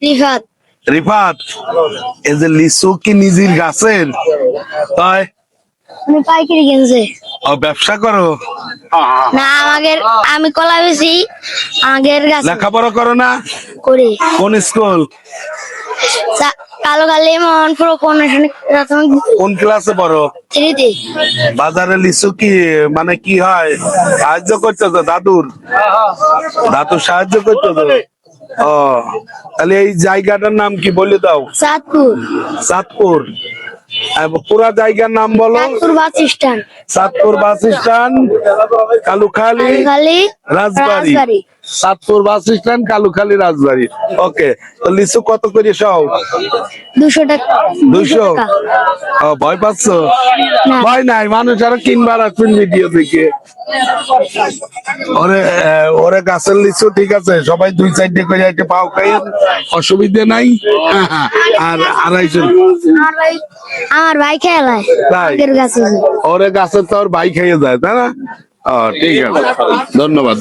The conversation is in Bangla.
রিফাত। রিফাত, এই যে লিচু কি নিজের গাছের? তাই আমি পাইকারি কিনছে। ও ব্যবসা করো? না, আমি কলা বেশি আগের গাছ লেখাপড়া করো না? করি। কোন স্কুল? কালোখালী মোহনপুর প্রাথমিক। কোন ক্লাসে পড়ো? 3 তে। বাজারে লিচু কি মানে কি হয়? সাহায্য করতেছো দাদুর? দাদুর সাহায্য করতেছো? ও, তাহলে এই জায়গাটার নাম কি বলে দাও? চাঁদপুর। চাঁদপুর। পুরা জায়গার নাম বলো। Chandpur bus stand. Chandpur bus stand, Kalukhali, Rajbari. Chandpur bus stand, Kalukhali, Rajbari. Okay, তো লিচু কত করে সব? 200 টাকা। 200। ও, ভয় পাচ্ছ? ভয় নাই, মানুষ আরো কিনবার আসবেন ভিডিও দেখে। ওরে গাছের লিচু ঠিক আছে, সবাই 2-4টে করে একটা পাও খাই, অসুবিধা নাই। আর আড়াইশো। আমার ভাই খেলায় আগের গাছে। ওরে গাছের তো ওর ভাই খেয়ে যায়, তাই না? ঠিক আছে, ধন্যবাদ।